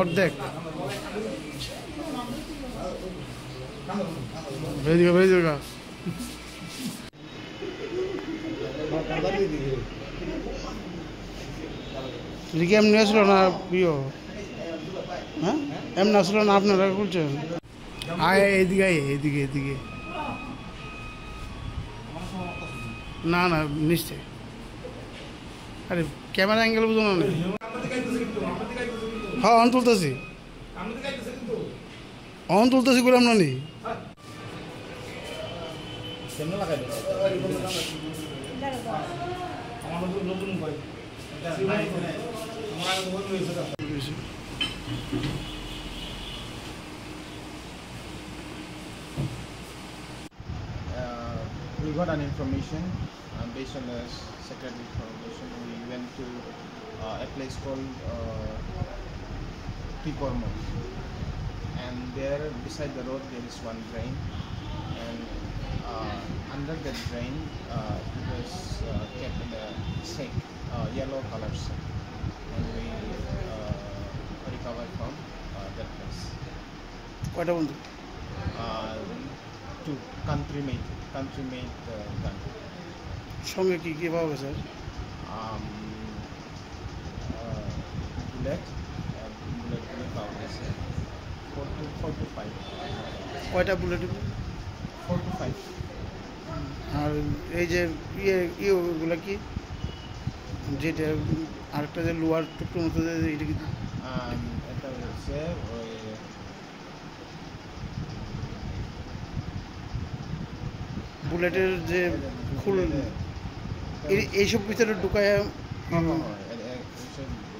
অর্ধেক ভেজে ভেজে গা এদিকে এমনি আসলো না প্রিয়, হ্যাঁ এমনি আসলো না, আপনারা বলছেন আয় এদিকে আয় এদিকে এদিকে না না নিশ্চয়। আরে ক্যামেরা অ্যাঙ্গেল বুঝো না, হ্যাঁ অন তুলতেছি বললাম না নি we got an information based on the secretary information. We went to a place called Tipormo, and there beside the road there is one drain, and under that drain it was kept in a sink, yellow color sink, and we recovered from that place. কয়টা বন্ধু? To country made gun. সঙ্গে কি কি পাওয়া গেছে? Bullet পাওয়া গেছে 4 to 5. কয়টা বুলেট? 4 to 5. আর এই যে ওগুলো কি, যেটা আরেকটা যে লোহার টুকরো মতো এটা কি? এটা হচ্ছে ওই বুলেটের যে খুল এইসব ভিতরে ঢুকায়,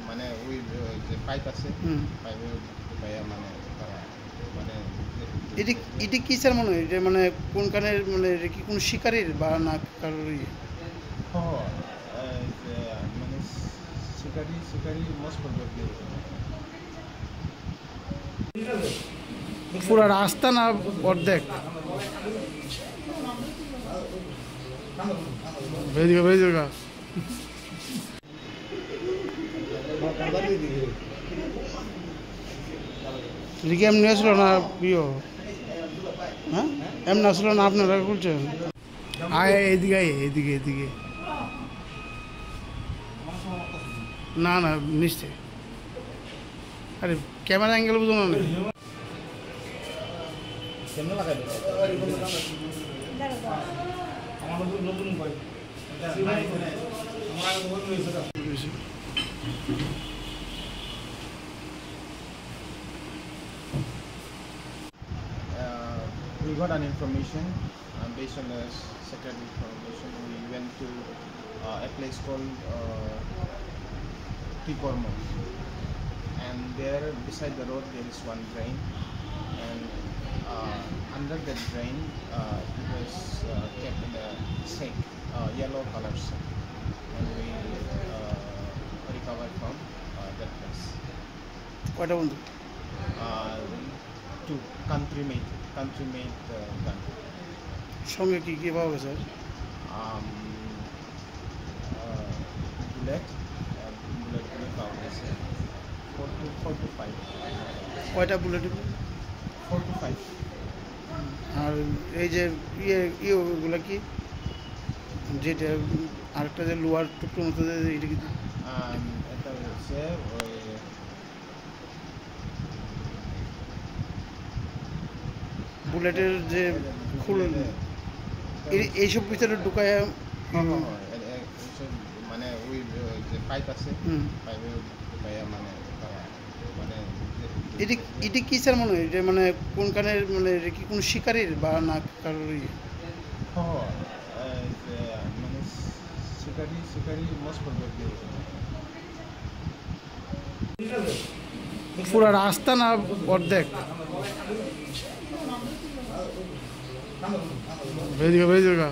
মানে ওই যে পাইপ আছে, পাইপে ঢুকাইয়া মানে মানে এটি কি স্যার মনে হয়? এটা মানে কোনখানের, মানে এটা কি কোনো শিকারির বা না কারোরই? মানে শিকারি মোস্ট প্রবাবলি। পুরা রাস্তা না অর্ধেক ভেজে ভেজে গা এদিকে এমনি আসলো না প্রিয়, হ্যাঁ এমনি আসলো না, আপনারা বলছেন আয় এদিকে আয় এদিকে এদিকে না না নিশ্চয়। আরে ক্যামেরা অ্যাঙ্গেল বুঝো না, we got an information based on the secretary information. We went to a place called Tipormo, and there beside the road there is one drain, and under that drain it was kept in a sink, yellow color sink, and we recovered from that place. কয়টা বন্ধু? To country made gun. সঙ্গে কি কি পাওয়া গেছে? Bullet পাওয়া গেছে 4 to 5. কয়টা বুলেট? 4 to 5. আর এই যে ওগুলো কি, যেটা আরেকটা যে লোহার টুকরো মতো এটা কি? এটা হচ্ছে ওই বুলেটের যে খুল এইসব ভিতরে ঢুকায়, মানে ওই যে পাইপ আছে, পাইপে ঢুকাইয়া মানে মানে এটি কি স্যার মনে হয়? এটা মানে কোনখানের, মানে এটা কি কোনো শিকারির বা না কারোরই? মানে শিকারি মোস্ট প্রবাবলি। পুরা রাস্তা না অর্ধেক ভেজে ভেজে গা